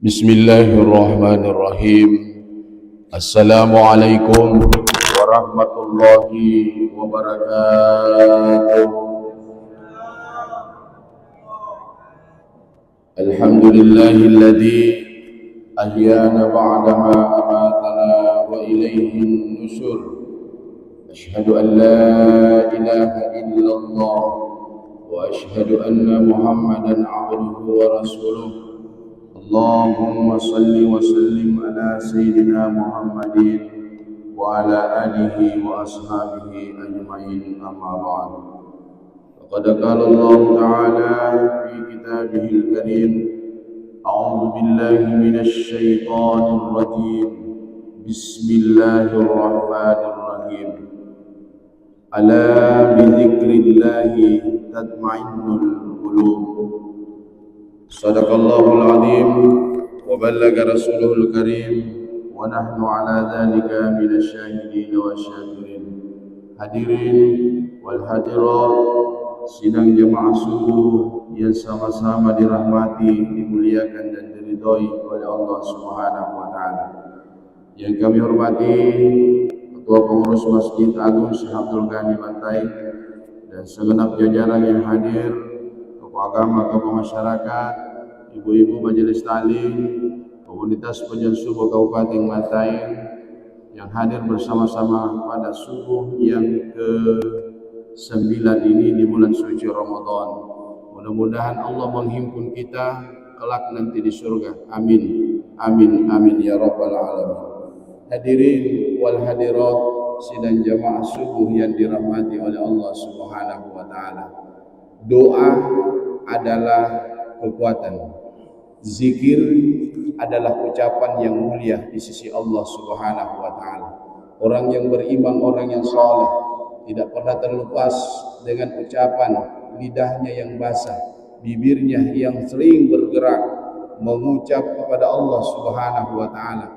Bismillahirrahmanirrahim. Assalamualaikum warahmatullahi wabarakatuh. Alhamdulillahilladzi ahyana ba'dama amatana wa ilayhin nusyur. Ashhadu an la ilaha illallah wa ashhadu anna Muhammadan abduhu wa rasuluh. Allahumma salli wa sallim ala sayyidina Muhammadin wa ala alihi wa ashabihi ajma'in, amma ba'd. Faqad qala Allah ta'ala fi kitabihil karim, a'udzu billahi minasy syaithanir rajim. Bismillahirrahmanirrahim. Ala bi dzikrillahi tatma'innul qulub. Sadaqallahul azim wa ballaga rasuluhul karim wa nahnu ala dzalika minasyahidin wa syakirin. Hadirin wal hadirat sidang jemaah subuh yang sama-sama dirahmati, dimuliakan dan diridhai oleh Allah Subhanahu wa taala. Yang kami hormati Ketua Pengurus Masjid Agung Syekh Abdul Ghani Bantai dan segenap jajaran yang hadir, tokoh agama, tokoh masyarakat, ibu-ibu majelis taklim, komunitas penjual subuh Kabupaten Bantai yang hadir bersama-sama pada subuh yang ke-9 ini di bulan suci Ramadan. Mudah-mudahan Allah menghimpun kita kelak nanti di surga. Amin, amin, amin ya rabbal alamin. Hadirin wal hadirat sidang jamaah subuh yang dirahmati oleh Allah Subhanahu wa taala. Doa adalah kekuatan. Zikir adalah ucapan yang mulia di sisi Allah Subhanahu wa taala. Orang yang beriman, orang yang saleh tidak pernah terlepas dengan ucapan lidahnya yang basah, bibirnya yang sering bergerak mengucap kepada Allah Subhanahu wa taala,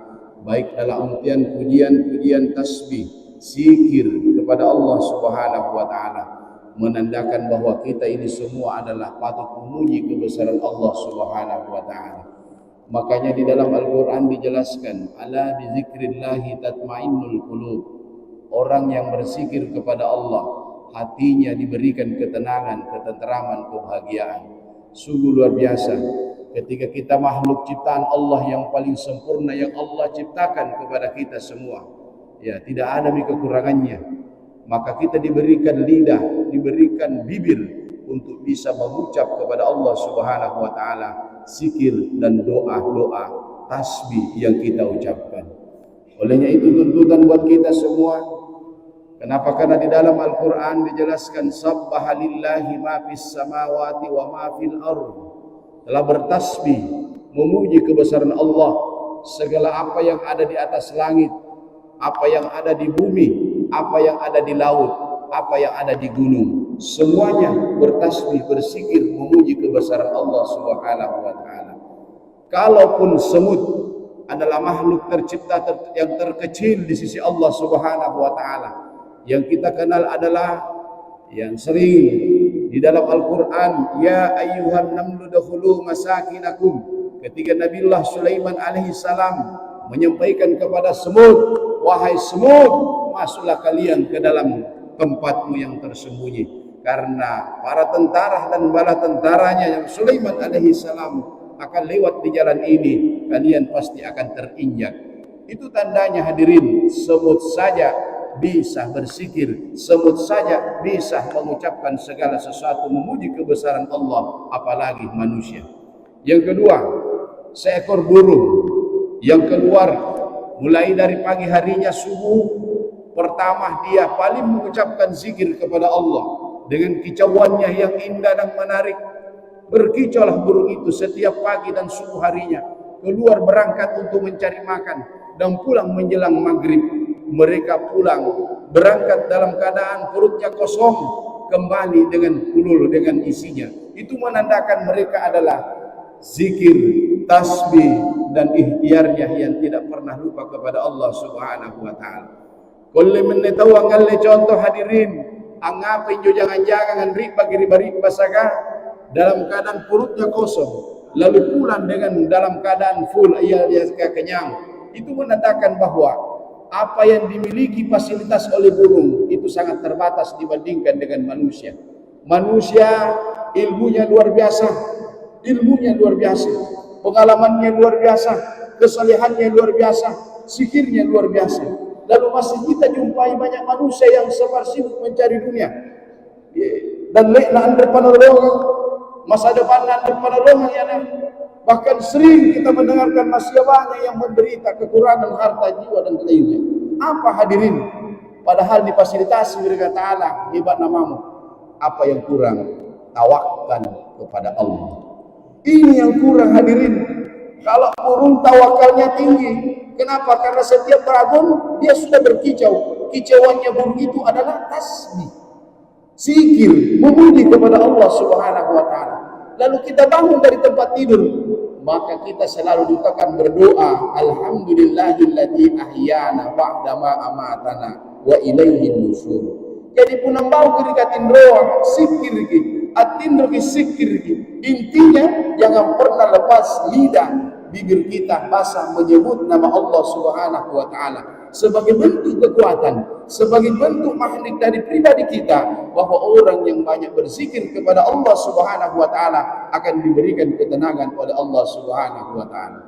baik dalam artian pujian-pujian tasbih, zikir kepada Allah Subhanahu wa taala, menandakan bahwa kita ini semua adalah patut memuji kebesaran Allah Subhanahu wa taala. Makanya di dalam Al-Qur'an dijelaskan, ala bi dzikrillahi tatmainnul qulub. Orang yang berzikir kepada Allah, hatinya diberikan ketenangan, ketenteraman, kebahagiaan. Sungguh luar biasa ketika kita makhluk ciptaan Allah yang paling sempurna yang Allah ciptakan kepada kita semua. Ya, tidak ada kekurangannya. Maka kita diberikan lidah, diberikan bibir untuk bisa mengucap kepada Allah Subhanahu wa taala zikir dan doa-doa tasbih yang kita ucapkan. Olehnya itu tuntutan buat kita semua. Kenapa? Karena di dalam Al-Qur'an dijelaskan sabbaha lillahi ma fis samawati wa ma fil ardh. Telah bertasbih memuji kebesaran Allah segala apa yang ada di atas langit, apa yang ada di bumi, apa yang ada di laut, apa yang ada di gunung, semuanya bertasbih, berzikir, memuji kebesaran Allah Subhanahu wa taala. Kalaupun semut adalah makhluk tercipta yang terkecil di sisi Allah Subhanahu wa taala, yang kita kenal adalah yang sering di dalam Al-Qur'an, ya ayyuhan namlu dakhulu masakinakum, ketika Nabiullah Sulaiman alaihi salam menyampaikan kepada semut, wahai semut, masuklah kalian ke dalam tempatmu yang tersembunyi, karena para tentara dan bala tentaranya yang Sulaiman alaihi salam akan lewat di jalan ini, kalian pasti akan terinjak. Itu tandanya hadirin, semut saja bisa berzikir, semut saja bisa mengucapkan segala sesuatu memuji kebesaran Allah, apalagi manusia. Yang kedua, seekor burung yang keluar mulai dari pagi harinya subuh, pertama dia paling mengucapkan zikir kepada Allah dengan kicauannya yang indah dan menarik. Berkicaulah burung itu setiap pagi dan subuh harinya, keluar berangkat untuk mencari makan dan pulang menjelang maghrib. Mereka pulang berangkat dalam keadaan perutnya kosong, kembali dengan pulul dengan isinya. Itu menandakan mereka adalah zikir, tasbih dan ikhtiarnya yang tidak pernah lupa kepada Allah Subhanahu wa taala. Kulli menetawa ngalle contoh hadirin, angapin jo jangan-jangan riba saga dalam keadaan perutnya kosong, lalu pulang dengan dalam keadaan full, ia kenyang. Itu menandakan bahwa apa yang dimiliki fasilitas oleh burung itu sangat terbatas dibandingkan dengan manusia. Manusia ilmunya luar biasa, pengalamannya luar biasa, kesalehannya luar biasa, sihirnya luar biasa. Lalu masih kita jumpai banyak manusia yang sibuk mencari dunia dan anda penolongan masa depan, anda penolongan ya. Bahkan sering kita mendengarkan masih banyak yang menderita kekurangan harta jiwa dan lainnya. Apa hadirin? Padahal difasilitasi oleh Ta'ala, hebat namamu. Apa yang kurang? Tawakal kepada Allah. Ini yang kurang hadirin. Kalau burung tawakalnya tinggi, kenapa? Karena setiap bangun dia sudah berkicau. Kicauannya burung itu adalah tasbih, zikir, memuji kepada Allah Subhanahu wa Ta'ala. Lalu kita bangun dari tempat tidur, maka kita selalu dikatakan berdoa, alhamdulillahilladzi ahyana ba'da ma amatana wa ilaihi nusyur. Jadi punang bau kirikatin doa, zikir ki, atin ki zikir ki. Intinya jangan pernah lepas lidah bibir kita basah menyebut nama Allah Subhanahu wa Ta'ala sebagai bentuk kekuatan, sebagai bentuk magnet dari pribadi kita, bahwa orang yang banyak berzikir kepada Allah Subhanahu wa Ta'ala akan diberikan ketenangan oleh Allah Subhanahu wa Ta'ala.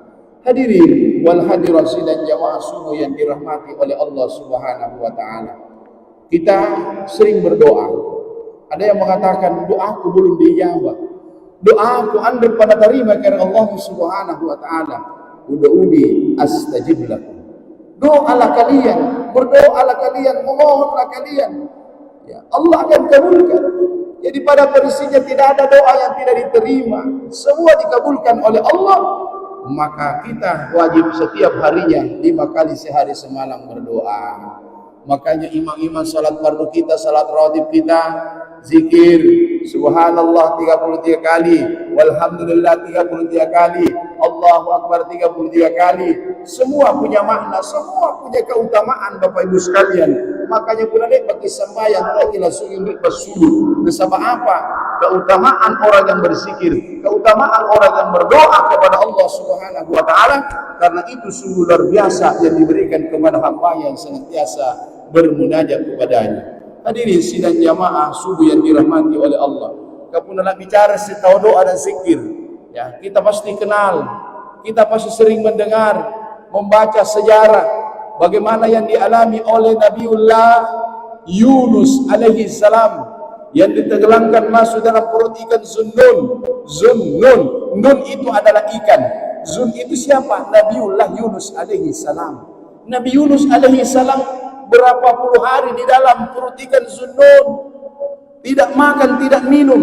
Hadirin wal hadirat sidang jamaah subuh yang dirahmati oleh Allah Subhanahu wa Ta'ala. Kita sering berdoa. Ada yang mengatakan doaku belum dijawab. Doaku anda pada terima karena Allah Subhanahu wa Ta'ala. Ud'uni astajib lakum. Doalah kalian, berdoalah kalian, memohonlah kalian, ya, Allah akan kabulkan. Jadi pada prinsipnya tidak ada doa yang tidak diterima, semua dikabulkan oleh Allah. Maka kita wajib setiap harinya 5 kali sehari semalam berdoa. Makanya imam-imam salat fardu kita, salat rawatib kita, zikir subhanallah 33 kali, walhamdulillah 33 kali, Allahu Akbar 33 kali. Semua punya makna, semua punya keutamaan Bapak Ibu sekalian. Makanya pun ada bagi sembahyang lagi langsung indrik bersuruh. Bersama apa? Keutamaan orang yang berzikir, keutamaan orang yang berdoa kepada Allah Subhanahu wa Ta'ala. Karena itu sungguh luar biasa yang diberikan kepada hamba yang senantiasa bermunajat kepadanya. Hadirin sidang jamaah subuh yang dirahmati oleh Allah. Kapun nak bicara setahu doa dan zikir, ya, kita pasti kenal, kita pasti sering mendengar, membaca sejarah bagaimana yang dialami oleh Nabiullah Yunus alaihi salam yang ditenggelamkan masuk dalam perut ikan Zunnun. Zunnun, nun itu adalah ikan. Zun itu siapa? Nabiullah Yunus alaihi salam. Nabi Yunus alaihi salam berapa puluh hari di dalam perut ikan Zunnun, tidak makan, tidak minum.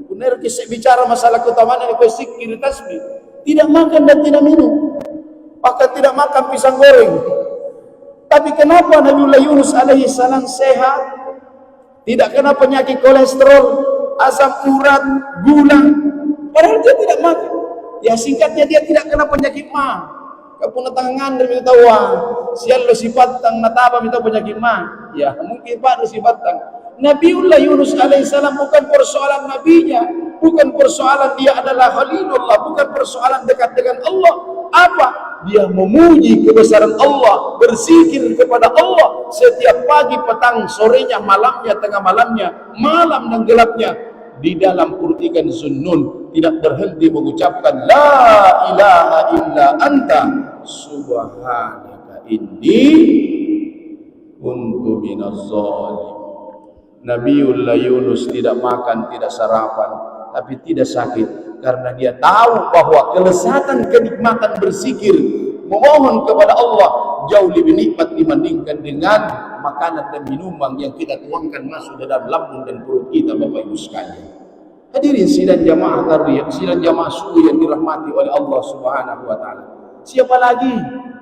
Benar kisah bicara masalah keutamaan yang zikir tasbih, tidak makan dan tidak minum, bahkan tidak makan pisang goreng. Tapi kenapa Nabiullah Yunus alaihi salam sehat, tidak kena penyakit kolesterol, asam urat, gula, padahal dia tidak makan. Ya singkatnya dia tidak kena penyakit mah. Kapuna tangan dari tahu sial lo sifat tang nataba minta penyakit mah. Ya mungkin pak lo sifat tang. Nabiullah Yunus alaihissalam bukan persoalan nabinya, bukan persoalan dia adalah Khalilullah, bukan persoalan dekat dengan Allah. Apa? Dia memuji kebesaran Allah, berzikir kepada Allah setiap pagi, petang, sorenya, malamnya, tengah malamnya, malam dan gelapnya. Di dalam perut ikan Zunnun tidak berhenti mengucapkan la ilaha illa anta subhanaka inni kuntu minaz zalimin. Nabiullah Yunus tidak makan, tidak sarapan, tapi tidak sakit karena dia tahu bahwa kelezatan kenikmatan berzikir, memohon kepada Allah jauh lebih nikmat dibandingkan dengan makanan dan minuman yang kita tuangkan masuk dalam lambung dan perut kita, Bapak Ibu sekalian. Hadirin sidang jamaah tarbiyah, sidang jamaah subuh yang dirahmati oleh Allah Subhanahu wa Ta'ala. Siapa lagi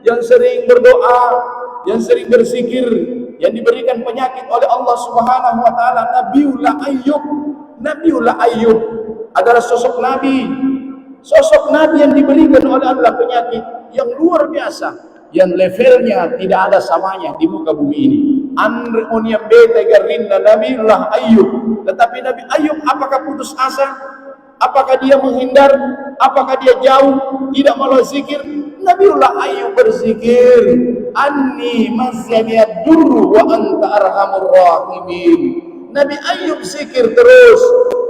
yang sering berdoa, yang sering berzikir, yang diberikan penyakit oleh Allah Subhanahu wa Ta'ala? Nabiullah Ayyub. Nabiullah Ayyub adalah sosok nabi, sosok nabi yang diberikan oleh Allah penyakit yang luar biasa, yang levelnya tidak ada samanya di muka bumi ini. Andre onia bete garinna Nabiullah Ayyub. Tetapi Nabi Ayyub apakah putus asa? Apakah dia menghindar? Apakah dia jauh? Tidak malah zikir? Nabiullah Ayub berzikir, anni mazzaniyad durru wa anta arhamur rahimin. Nabi Ayub zikir terus,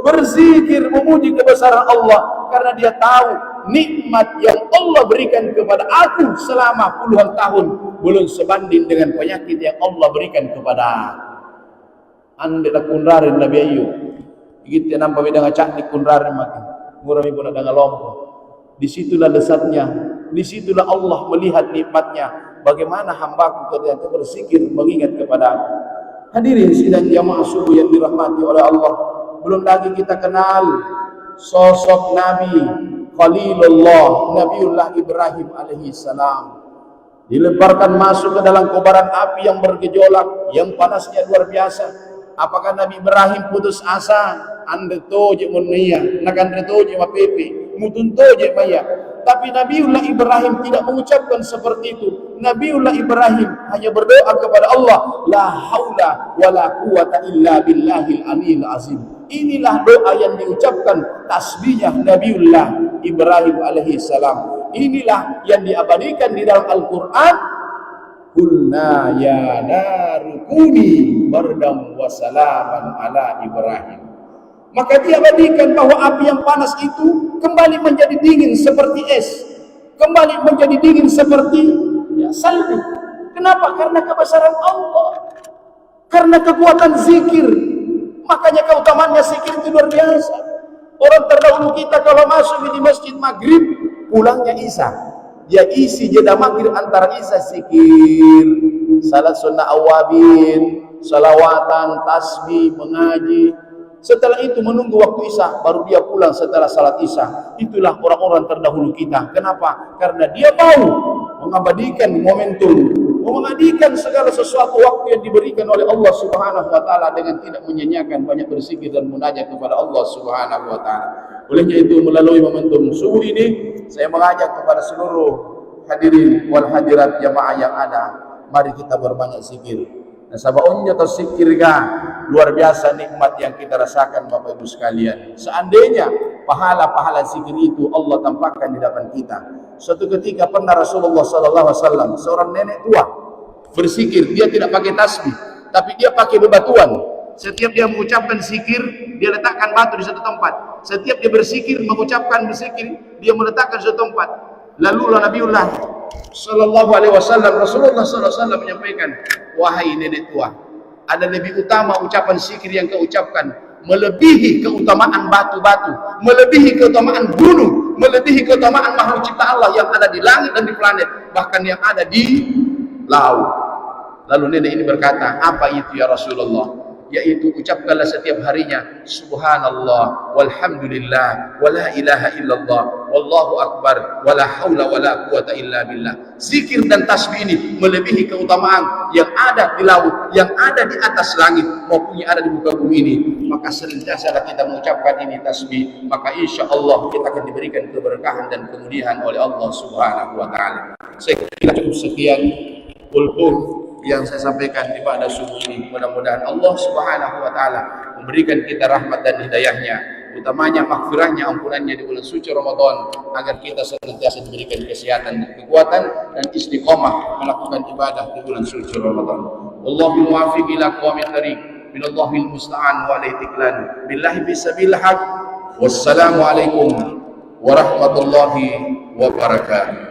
berzikir memuji kebesaran Allah, karena dia tahu nikmat yang Allah berikan kepada aku selama puluhan tahun belum sebanding dengan penyakit yang Allah berikan kepada anda. Kunrarin Nabi Ayub gitu nampak beda ngacak di kunrarin mati murami pun ada ngalompo. Disitulah lesatnya, disitulah Allah melihat nikmatnya. Bagaimana hambaku ternyata berzikir mengingat kepada aku. Hadirin sidang jamaah subuh yang dirahmati oleh Allah, belum lagi kita kenal sosok Nabi Khalilullah, Nabiullah Ibrahim alaihi salam. Dilemparkan masuk ke dalam kobaran api yang bergejolak, yang panasnya luar biasa. Apakah Nabi Ibrahim putus asa? Anda toje munia, nakan toje mapepe, mutun toje maya. Tapi Nabiullah Ibrahim tidak mengucapkan seperti itu. Nabiullah Ibrahim hanya berdoa kepada Allah, la haula wala quwata illa billahil aliyil azim. Inilah doa yang diucapkan tasbihnya Nabiullah Ibrahim alaihi salam. Inilah yang diabadikan di dalam Al-Quran. Qulna ya narukuni bardam wa salaman ala Ibrahim. Maka diabadikan bahwa api yang panas itu kembali menjadi dingin seperti es, kembali menjadi dingin seperti salju. Kenapa? Karena kebesaran Allah, karena kekuatan zikir. Makanya keutamaannya zikir itu luar biasa. Orang terdahulu kita kalau masuk di masjid maghrib, pulangnya isya, dia isi jeda maghrib antara isya zikir, salat sunnah awabin, salawatan, tasbih, mengaji. Setelah itu menunggu waktu isya, baru dia pulang setelah salat isya. Itulah orang-orang terdahulu kita. Kenapa? Karena dia mau mengabadikan momentum, mengabadikan segala sesuatu waktu yang diberikan oleh Allah Subhanahu wa taala dengan tidak menyanyiakan, banyak berzikir dan munajat kepada Allah Subhanahu wa taala. Olehnya itu, melalui momentum subuh ini, saya mengajak kepada seluruh hadirin wal hadirat jamaah yang ada, mari kita berbanyak zikir. Nah, sabaonnya tersikirga luar biasa nikmat yang kita rasakan Bapak Ibu sekalian. Seandainya pahala-pahala zikir itu Allah tampakkan di depan kita. Suatu ketika pernah Rasulullah SAW, seorang nenek tua berzikir, dia tidak pakai tasbih, tapi dia pakai bebatuan. Setiap dia mengucapkan zikir, dia letakkan batu di satu tempat. Setiap dia berzikir, mengucapkan berzikir, dia meletakkan di satu tempat. Lalu Nabiullah Sallallahu Alaihi Wasallam, Rasulullah SAW menyampaikan, wahai nenek tua, ada lebih utama ucapan zikir yang kau ucapkan, melebihi keutamaan batu-batu, melebihi keutamaan gunung, melebihi keutamaan makhluk cipta Allah yang ada di langit dan di planet, bahkan yang ada di laut. Lalu nenek ini berkata, apa itu ya Rasulullah? Yaitu ucapkanlah setiap harinya subhanallah walhamdulillah wala ilaha illallah wallahu akbar wala haula wala quwata illa billah. Zikir dan tasbih ini melebihi keutamaan yang ada di laut, yang ada di atas langit maupun yang ada di muka bumi ini. Maka senantiasa kita mengucapkan ini tasbih, maka insya Allah kita akan diberikan keberkahan dan kemuliaan oleh Allah Subhanahu wa taala. Saya kira cukup sekian yang saya sampaikan di pada subuh ini. Mudah-mudahan Allah Subhanahu wa taala memberikan kita rahmat dan hidayahnya, utamanya maghfirahnya, ampunannya di bulan suci Ramadan, agar kita senantiasa diberikan kesehatan dan kekuatan dan istiqomah melakukan ibadah di bulan suci Ramadan. Wallahu muwaffiq ila aqwamit thariq, minallahil musta'an wa alaihi tiklan, billahi bisabil haq. Wassalamu alaikum warahmatullahi wabarakatuh.